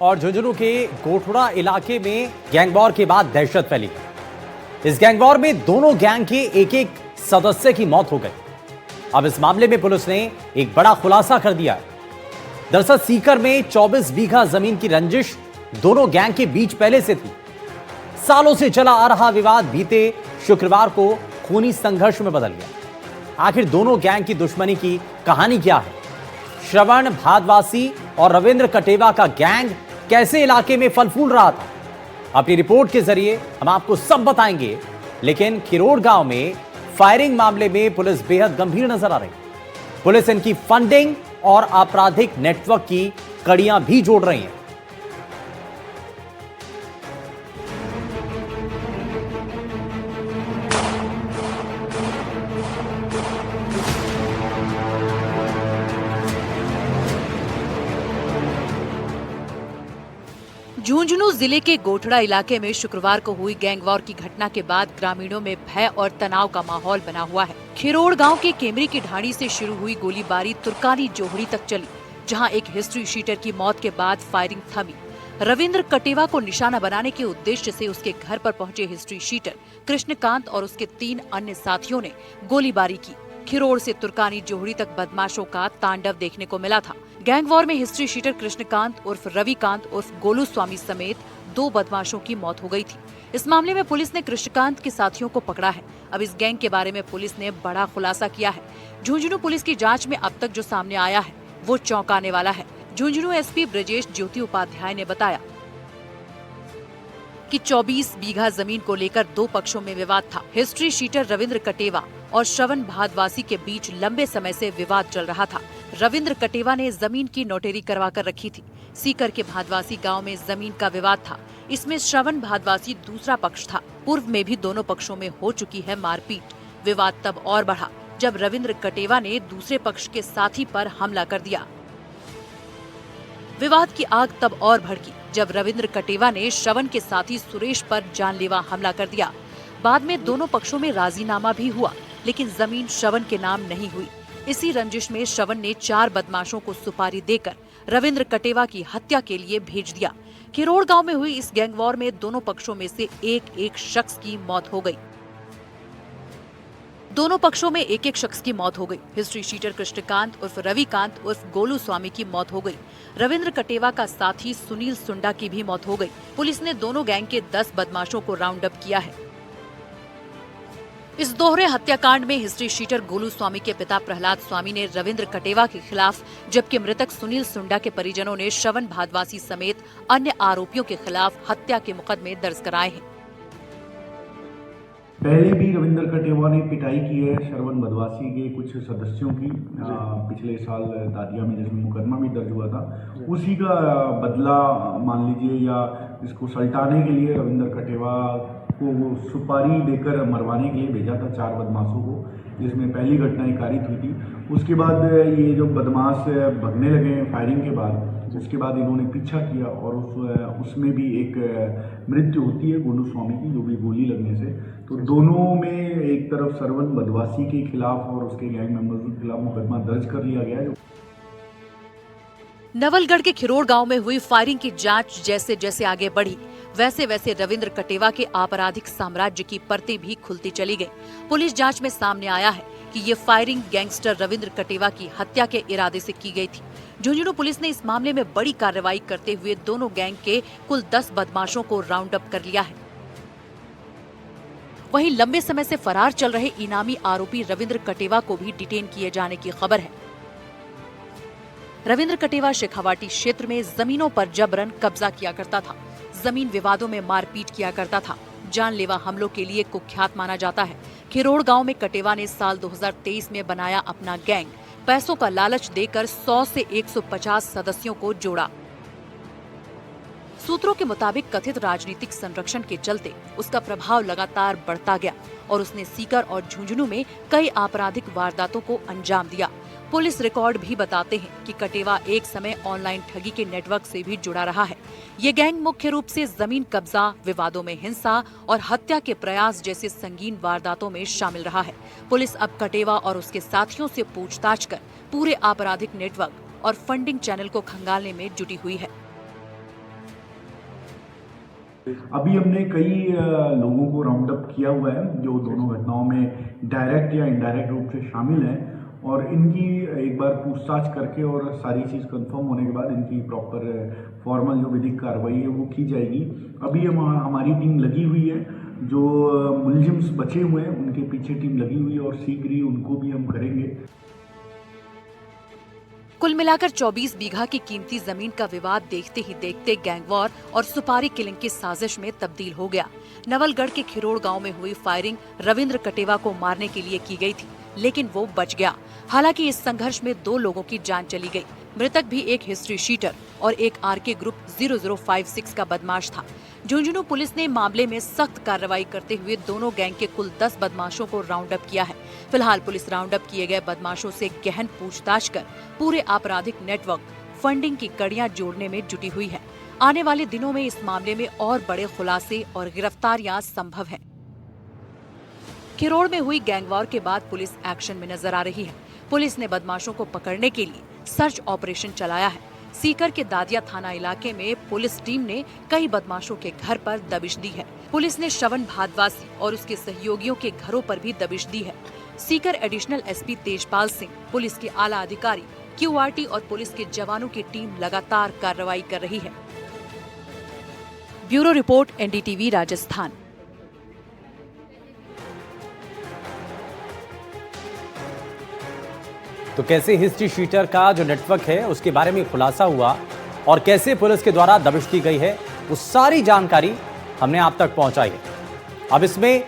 और झुंझुनू के गोठड़ा इलाके में गैंग वॉर के बाद दहशत फैली। इस गैंग वॉर में दोनों गैंग के एक एक सदस्य की मौत हो गई। अब इस मामले में पुलिस ने एक बड़ा खुलासा कर दिया है। दरअसल सीकर में 24 बीघा जमीन की रंजिश दोनों गैंग के बीच पहले से थी। सालों से चला आ रहा विवाद बीते शुक्रवार को खूनी संघर्ष में बदल गया। आखिर दोनों गैंग की दुश्मनी की कहानी क्या है? श्रवण भादवासी और रविंद्र कटेवा का गैंग कैसे इलाके में फल फूल रहा था? अपनी रिपोर्ट के जरिए हम आपको सब बताएंगे। लेकिन खिरोड़ गांव में फायरिंग मामले में पुलिस बेहद गंभीर नजर आ रही। पुलिस इनकी फंडिंग और आपराधिक नेटवर्क की कड़ियां भी जोड़ रही है। झुंझुनू जिले के गोठड़ा इलाके में शुक्रवार को हुई गैंग वॉर की घटना के बाद ग्रामीणों में भय और तनाव का माहौल बना हुआ है। खिरोड़ गांव के केमरी की ढाणी से शुरू हुई गोलीबारी तुर्कानी जोहड़ी तक चली, जहां एक हिस्ट्री शीटर की मौत के बाद फायरिंग थमी। रविंद्र कटेवा को निशाना बनाने के उद्देश्य से उसके घर पर पहुंचे हिस्ट्री शीटर कृष्णकांत और उसके 3 अन्य साथियों ने गोलीबारी की। खिरोड़ से तुर्कानी जोहड़ी तक बदमाशों का तांडव देखने को मिला था। गैंग वॉर में हिस्ट्री शीटर कृष्णकांत उर्फ रविकांत उर्फ गोलू स्वामी समेत 2 बदमाशों की मौत हो गई थी। इस मामले में पुलिस ने कृष्णकांत के साथियों को पकड़ा है। अब इस गैंग के बारे में पुलिस ने बड़ा खुलासा किया है। झुंझुनू पुलिस की जांच में अब तक जो सामने आया है वो चौंकाने वाला है। झुंझुनू एसपी ब्रजेश ज्योति उपाध्याय ने बताया कि 24 बीघा जमीन को लेकर 2 पक्षों में विवाद था। हिस्ट्री शीटर रविंद्र कटेवा और श्रवण भादवासी के बीच लंबे समय से विवाद चल रहा था। रविंद्र कटेवा ने जमीन की नोटरी करवा कर रखी थी। सीकर के भादवासी गांव में जमीन का विवाद था। इसमें श्रवण भादवासी दूसरा पक्ष था। पूर्व में भी दोनों पक्षों में हो चुकी है मारपीट। विवाद तब और बढ़ा जब रविंद्र कटेवा ने दूसरे पक्ष के साथी पर हमला कर दिया। विवाद की आग तब और भड़की जब रविंद्र कटेवा ने श्रवण के साथी सुरेश पर जानलेवा हमला कर दिया। बाद में दोनों पक्षों में राजीनामा भी हुआ, लेकिन जमीन श्रवण के नाम नहीं हुई। इसी रंजिश में श्रवण ने 4 बदमाशों को सुपारी देकर रविंद्र कटेवा की हत्या के लिए भेज दिया। खिरोड़ गांव में हुई इस गैंग वॉर में दोनों पक्षों में से एक शख्स की मौत हो गई। दोनों पक्षों में एक शख्स की मौत हो गई। हिस्ट्री शीटर कृष्णकांत उर्फ रविकांत उर्फ गोलू स्वामी की मौत हो गई। रविंद्र कटेवा का साथी सुनील सुंडा की भी मौत हो गई। पुलिस ने दोनों गैंग के 10 बदमाशों को राउंड अप किया है। इस दोहरे हत्याकांड में हिस्ट्री शीटर गोलू स्वामी के पिता प्रहलाद स्वामी ने रविंद्र कटेवा के खिलाफ, जबकि मृतक सुनील सुंडा के परिजनों ने श्रवण भादवासी समेत अन्य आरोपियों के खिलाफ हत्या के मुकदमे दर्ज कराए हैं। पहले भी रविंद्र कटेवा ने पिटाई की है श्रवण भादवासी के कुछ सदस्यों की। पिछले साल दादिया में जिसमें मुकदमा भी दर्ज हुआ था, उसी का बदला मान लीजिए, या इसको सल्टाने के लिए रविंद्र कटेवा को वो सुपारी देकर मरवाने के लिए भेजा था 4 बदमाशों को, जिसमें पहली घटना एक कारित हुई थी। उसके बाद ये जो बदमाश भगने लगे फायरिंग के बाद, उसके बाद इन्होंने पीछा किया और उसमें भी एक मृत्यु होती है गोलू स्वामी की, जो भी गोली लगने से। तो दोनों में एक तरफ श्रवण भादवासी के खिलाफ और उसके गैंग मेंबर्स के खिलाफ मुकदमा दर्ज कर लिया गया। नवलगढ़ के खिरोड़ गांव में हुई फायरिंग की जांच जैसे जैसे आगे बढ़ी, वैसे वैसे रविंद्र कटेवा के आपराधिक साम्राज्य की परतें भी खुलती चली गई। पुलिस जांच में सामने आया है कि ये फायरिंग गैंगस्टर रविंद्र कटेवा की हत्या के इरादे से की गई थी। झुंझुनू पुलिस ने इस मामले में बड़ी कार्रवाई करते हुए दोनों गैंग के कुल 10 बदमाशों को राउंड अप कर लिया है। वहीं लंबे समय से फरार चल रहे इनामी आरोपी रविंद्र कटेवा को भी डिटेन किए जाने की खबर है। रविंद्र कटेवा शेखावाटी क्षेत्र में जमीनों पर जबरन कब्जा किया करता था। जमीन विवादों में मारपीट किया करता था। जानलेवा हमलों के लिए कुख्यात माना जाता है। खिरोड़ गांव में कटेवा ने साल 2023 में बनाया अपना गैंग। पैसों का लालच देकर 100 से 150 सदस्यों को जोड़ा। सूत्रों के मुताबिक कथित राजनीतिक संरक्षण के चलते उसका प्रभाव लगातार बढ़ता गया और उसने सीकर और झुंझुनू में कई आपराधिक वारदातों को अंजाम दिया। पुलिस रिकॉर्ड भी बताते हैं कि कटेवा एक समय ऑनलाइन ठगी के नेटवर्क से भी जुड़ा रहा है। ये गैंग मुख्य रूप से जमीन कब्जा, विवादों में हिंसा और हत्या के प्रयास जैसे संगीन वारदातों में शामिल रहा है। पुलिस अब कटेवा और उसके साथियों से पूछताछ कर पूरे आपराधिक नेटवर्क और फंडिंग चैनल को खंगालने में जुटी हुई है। अभी हमने कई लोगों को राउंड अप किया हुआ है जो दोनों घटनाओं में डायरेक्ट या इनडायरेक्ट रूप से शामिल हैं, और इनकी एक बार पूछताछ करके और सारी चीज़ कंफर्म होने के बाद इनकी प्रॉपर फॉर्मल जो विधिक कार्रवाई है वो की जाएगी। अभी हमारी टीम लगी हुई है, जो मुलजिम्स बचे हुए हैं उनके पीछे टीम लगी हुई है और शीघ्र ही उनको भी हम करेंगे। कुल मिलाकर 24 बीघा की कीमती जमीन का विवाद देखते ही देखते गैंगवॉर और सुपारी किलिंग की साजिश में तब्दील हो गया। नवलगढ़ के खिरोड़ गांव में हुई फायरिंग रविंद्र कटेवा को मारने के लिए की गई थी, लेकिन वो बच गया। हालांकि इस संघर्ष में 2 लोगों की जान चली गई। मृतक भी एक हिस्ट्री शीटर और एक आरके ग्रुप 0056 का बदमाश था। झुंझुनू पुलिस ने मामले में सख्त कार्रवाई करते हुए दोनों गैंग के कुल 10 बदमाशों को राउंड अप किया है। फिलहाल पुलिस राउंड अप किए गए बदमाशों से गहन पूछताछ कर पूरे आपराधिक नेटवर्क फंडिंग की कड़ियां जोड़ने में जुटी हुई है। आने वाले दिनों में इस मामले में और बड़े खुलासे और गिरफ्तारियां संभव हैं। खिरोड़ में हुई गैंगवॉर के बाद पुलिस एक्शन में नजर आ रही है। पुलिस ने बदमाशों को पकड़ने के लिए सर्च ऑपरेशन चलाया है। सीकर के दादिया थाना इलाके में पुलिस टीम ने कई बदमाशों के घर पर दबिश दी है। पुलिस ने श्रवण भारद्वाज और उसके सहयोगियों के घरों पर भी दबिश दी है। Sikar additional SP Tejpal Singh, police के आला अधिकारी, क्यूआरटी और पुलिस के जवानों की टीम लगातार कार्रवाई कर रही है। Bureau report, NDTV Rajasthan. तो कैसे हिस्ट्री शीटर का जो नेटवर्क है उसके बारे में खुलासा हुआ और कैसे पुलिस के द्वारा दबिश दी गई है, वो सारी जानकारी हमने आप तक पहुंचाई है। अब इसमें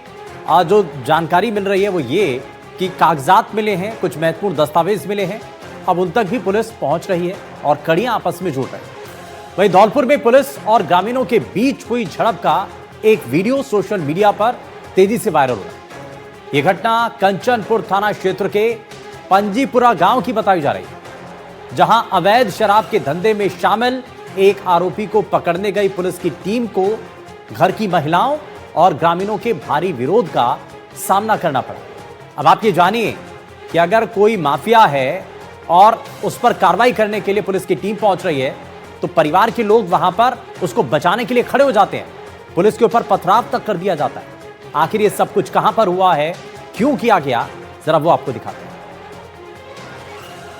जो जानकारी मिल रही है वो ये कि कागजात मिले हैं, कुछ महत्वपूर्ण दस्तावेज मिले हैं। अब उन तक भी पुलिस पहुंच रही है और कड़ियां आपस में जुड़ रही है। वहीं धौलपुर में पुलिस और ग्रामीणों के बीच हुई झड़प का एक वीडियो सोशल मीडिया पर तेजी से वायरल हो रहा है। यह घटना कंचनपुर थाना क्षेत्र के पंजीपुरा गांव की बताई जा रही है, जहां अवैध शराब के धंधे में शामिल एक आरोपी को पकड़ने गई पुलिस की टीम को घर की महिलाओं और ग्रामीणों के भारी विरोध का सामना करना पड़ा। अब आप ये जानिए कि अगर कोई माफिया है और उस पर कार्रवाई करने के लिए पुलिस की टीम पहुंच रही है, तो परिवार के लोग वहां पर उसको बचाने के लिए खड़े हो जाते हैं। पुलिस के ऊपर पथराव तक कर दिया जाता है। आखिर ये सब कुछ कहां पर हुआ है, क्यों किया गया, जरा वो आपको दिखाते हैं।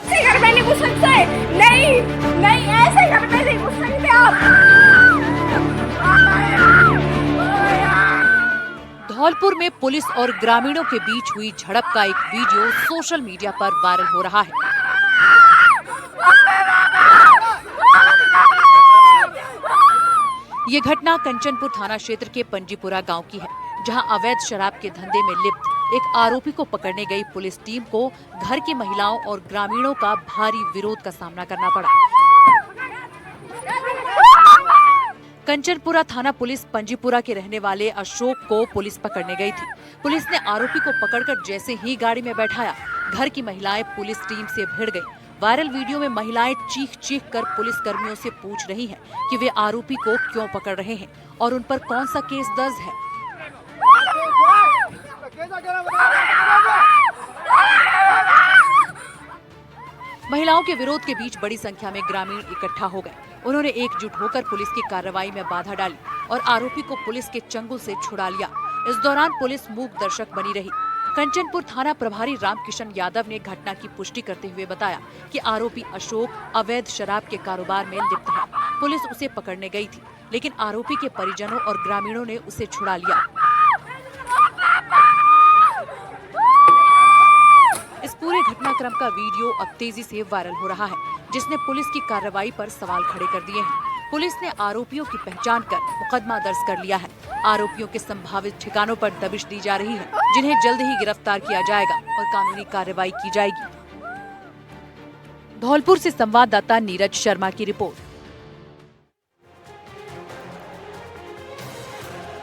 ऐसे घर में नहीं घुस सकते, नहीं ऐसे घर में नहीं घुस सकते आप। धौलपुर में पुलिस और ग्रामीणों के बीच हुई झड़प का एक वीडियो सोशल मीडिया पर वायरल हो रहा है। ये घटना कंचनपुर थाना क्षेत्र के पंजीपुरा गांव की है, जहां अवैध शराब के धंधे में लिप्त एक आरोपी को पकड़ने गई पुलिस टीम को घर की महिलाओं और ग्रामीणों का भारी विरोध का सामना करना पड़ा। कंचनपुरा थाना पुलिस पंजीपुरा के रहने वाले अशोक को पुलिस पकड़ने गई थी। पुलिस ने आरोपी को पकड़कर जैसे ही गाड़ी में बैठाया, घर की महिलाएं पुलिस टीम से भिड़ गईं। वायरल वीडियो में महिलाएं चीख कर पुलिस कर्मियों से पूछ रही हैं कि वे आरोपी को क्यों पकड़ रहे हैं और उन पर कौन सा केस दर्ज है। महिलाओं के विरोध के बीच बड़ी संख्या में ग्रामीण इकट्ठा हो गए। उन्होंने एकजुट होकर पुलिस की कार्रवाई में बाधा डाली और आरोपी को पुलिस के चंगुल से छुड़ा लिया। इस दौरान पुलिस मूक दर्शक बनी रही। कंचनपुर थाना प्रभारी रामकिशन यादव ने घटना की पुष्टि करते हुए बताया कि आरोपी अशोक अवैध शराब के कारोबार में लिप्त है। पुलिस उसे पकड़ने गई थी, लेकिन आरोपी के परिजनों और ग्रामीणों ने उसे छुड़ा लिया। इस पूरे घटनाक्रम का वीडियो अब तेजी से वायरल हो रहा है, जिसने पुलिस की कार्रवाई पर सवाल खड़े कर दिए हैं। पुलिस ने आरोपियों की पहचान कर मुकदमा दर्ज कर लिया है। आरोपियों के संभावित ठिकानों पर दबिश दी जा रही है, जिन्हें जल्द ही गिरफ्तार किया जाएगा और कानूनी कार्रवाई की जाएगी। धौलपुर से संवाददाता नीरज शर्मा की रिपोर्ट।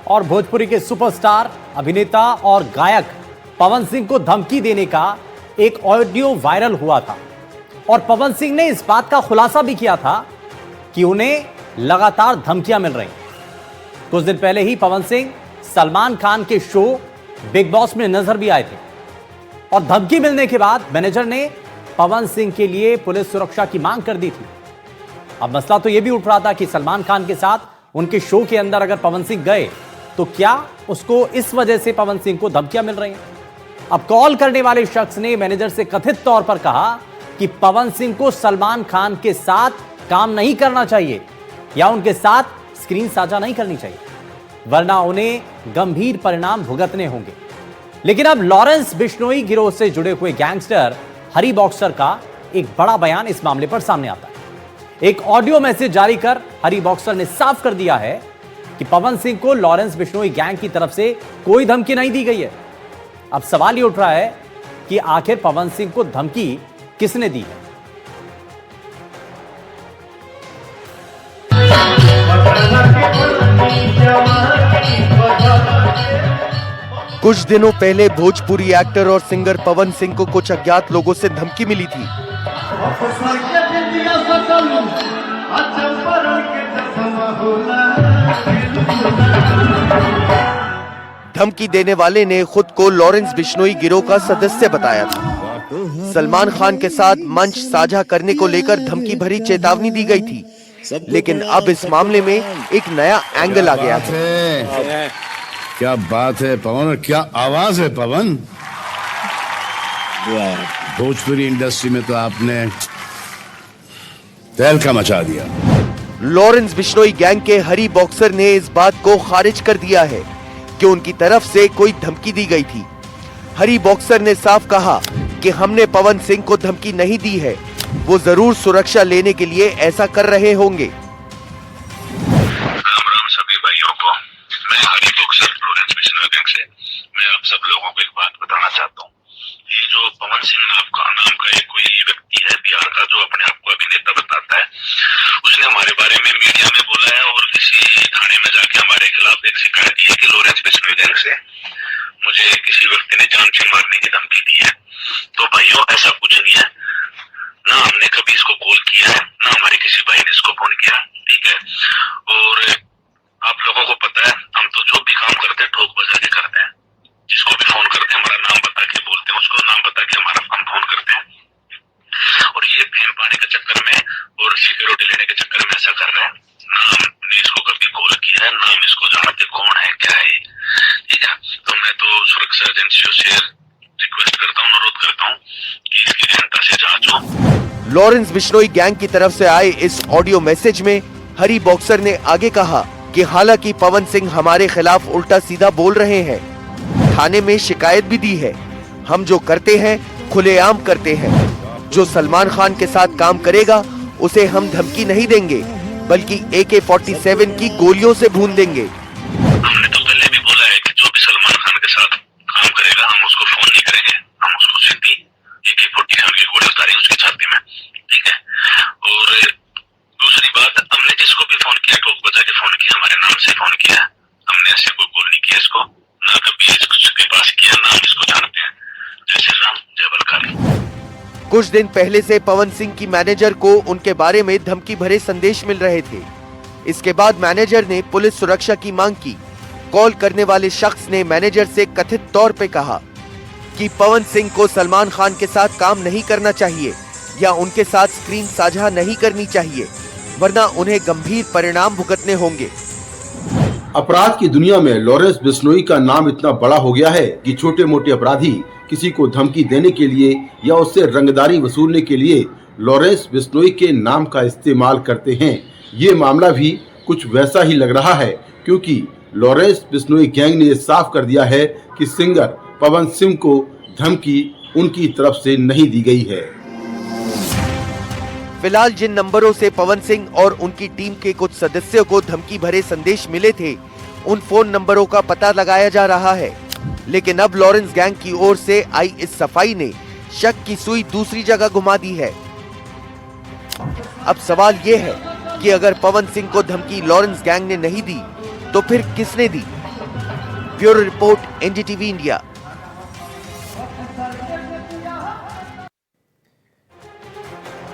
और भोजपुरी के सुपरस्टार अभिनेता और गायक पवन सिंह को धमकी देने का एक ऑडियो वायरल हुआ था और पवन सिंह ने इस बात का खुलासा भी किया था कि उन्हें लगातार धमकियां मिल रही। कुछ दिन पहले ही पवन सिंह सलमान खान के शो बिग बॉस में नजर भी आए थे और धमकी मिलने के बाद मैनेजर ने पवन सिंह के लिए पुलिस सुरक्षा की मांग कर दी थी। अब मसला तो यह भी उठ रहा था कि सलमान खान के साथ उनके शो के अंदर अगर पवन सिंह गए तो क्या उसको इस वजह से पवन सिंह को धमकियां मिल रही हैं? अब कॉल करने वाले शख्स ने मैनेजर से कथित तौर पर कहा कि पवन सिंह को सलमान खान के साथ काम नहीं करना चाहिए या उनके साथ स्क्रीन साझा नहीं करनी चाहिए, वरना उन्हें गंभीर परिणाम भुगतने होंगे। लेकिन अब लॉरेंस बिश्नोई गिरोह से जुड़े हुए गैंगस्टर हरी बॉक्सर का एक बड़ा बयान इस मामले पर सामने आता है। एक ऑडियो मैसेज जारी कर हरी बॉक्सर ने साफ कर दिया है कि पवन सिंह को लॉरेंस बिश्नोई गैंग की तरफ से कोई धमकी नहीं दी गई है। अब सवाल ये उठ रहा है कि आखिर पवन सिंह को धमकी किसने दी है? कुछ दिनों पहले भोजपुरी एक्टर और सिंगर पवन सिंह को कुछ अज्ञात लोगों से धमकी मिली थी। धमकी देने वाले ने खुद को लॉरेंस बिश्नोई गिरोह का सदस्य बताया था। सलमान खान के साथ मंच साझा करने को लेकर धमकी भरी चेतावनी दी गई थी, लेकिन अब इस मामले में एक नया एंगल आ गया है। क्या बात है पवन, क्या आवाज है पवन। भोजपुरी इंडस्ट्री में तो आपने तहलका मचा दिया। लॉरेंस बिश्नोई गैंग के हरी बॉक्सर ने इस बात को खारिज कर दिया है कि उनकी तरफ से कोई धमकी दी गई थी। हरी बॉक्सर ने साफ कहा कि हमने पवन सिंह को धमकी नहीं दी है, वो जरूर सुरक्षा लेने के लिए ऐसा कर रहे होंगे। राम राम सभी भाइयों को। मैं हरी बॉक्सर लॉरेंस बिश्नोई गैंग से मैं आप सब लोगों को एक बात बताना चाहता हूँ। ये जो पवन सिंह नाम का एक कोई व्यक्ति है बिहार का, जो अपने आप को अभिनेता बताता है, उसने हमारे बारे में मीडिया में बोला है और किसी थाने में जाके हमारे खिलाफ एक शिकायत दी है कि लॉरेंस बिश्नोई गैंग से मुझे किसी व्यक्ति ने जान से मारने की धमकी दी है। तो भाइयों ऐसा कुछ नहीं है, ना हमने कभी इसको कॉल किया है, ना हमारे किसी भाई ने इसको फोन किया, ठीक है। और आप लोगों को पता है हम तो जो भी काम करते हैं ठोक बजा के करते हैं। जिसको भी फोन करते हैं हमारा नाम बता के बोलते हैं, उसको नाम बता के हमारा हम फोन करते हैं। और ये फेम पाने के चक्कर में और सिक्योरिटी लेने के चक्कर में ऐसा कर रहे हैं। ना हमने इसको कभी कॉल किया है, ना हम इसको जानते कौन है क्या है, ठीक है। तो मैं तो सुरक्षा एजेंसियों से रिक्वेस्ट करता हूँ, अनुरोध करता हूँ कि इसकी जनता से जांच हो। लॉरेंस बिश्नोई गैंग की तरफ से आए इस ऑडियो मैसेज में हरी बॉक्सर ने आगे कहा कि हालांकि पवन सिंह हमारे खिलाफ उल्टा सीधा बोल रहे हैं, थाने में शिकायत भी दी है, हम जो करते हैं खुलेआम करते हैं। जो सलमान खान के साथ काम करेगा उसे हम धमकी नहीं देंगे, बल्कि AK-47 की गोलियों से भून देंगे। हमने तो पहले भी बोला है कि जो भी सलमान खान के साथ काम करेगा हम उसको फोन नहीं करेंगे, हम उसको सीधी AK-47 की गोली उतारेंगे उसकी छाती में, ठीक है। और दूसरी बात, हमने जिसको भी फोन किया ठोक बजा के फोन किया, हमारे नाम से फोन किया, हमने ऐसे कोई कॉल नहीं किया इसको, ना कभी इसके पास किया, ना हम इसको जानते हैं। जय श्री राम, जय बलकाली। कुछ दिन पहले से पवन सिंह की मैनेजर को उनके बारे में धमकी भरे संदेश मिल रहे थे। इसके बाद मैनेजर ने पुलिस सुरक्षा की मांग की। कॉल करने वाले शख्स ने मैनेजर से कथित तौर पे कहा कि पवन सिंह को सलमान खान के साथ काम नहीं करना चाहिए या उनके साथ स्क्रीन साझा नहीं करनी चाहिए, वरना उन्हें गंभीर परिणाम भुगतने होंगे। अपराध की दुनिया में लॉरेंस बिश्नोई का नाम इतना बड़ा हो गया है कि छोटे मोटे अपराधी किसी को धमकी देने के लिए या उससे रंगदारी वसूलने के लिए लॉरेंस बिश्नोई के नाम का इस्तेमाल करते हैं। ये मामला भी कुछ वैसा ही लग रहा है, क्योंकि लॉरेंस बिश्नोई गैंग ने साफ कर दिया है कि सिंगर पवन सिंह को धमकी उनकी तरफ से नहीं दी गई है। फिलहाल जिन नंबरों से पवन सिंह और उनकी टीम के कुछ सदस्यों को धमकी भरे संदेश मिले थे, उन फोन नंबरों का पता लगाया जा रहा है। लेकिन अब लॉरेंस गैंग की ओर से आई इस सफाई ने शक की सुई दूसरी जगह घुमा दी है। अब सवाल ये है कि अगर पवन सिंह को धमकी लॉरेंस गैंग ने नहीं दी तो फिर किसने दी? Bureau report, NDTV India.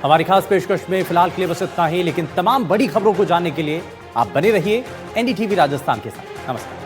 हमारी खास पेशकश में फिलहाल के लिए बस इतना ही, लेकिन तमाम बड़ी खबरों को जानने के लिए आप बने रहिए NDTV राजस्थान के साथ। नमस्कार।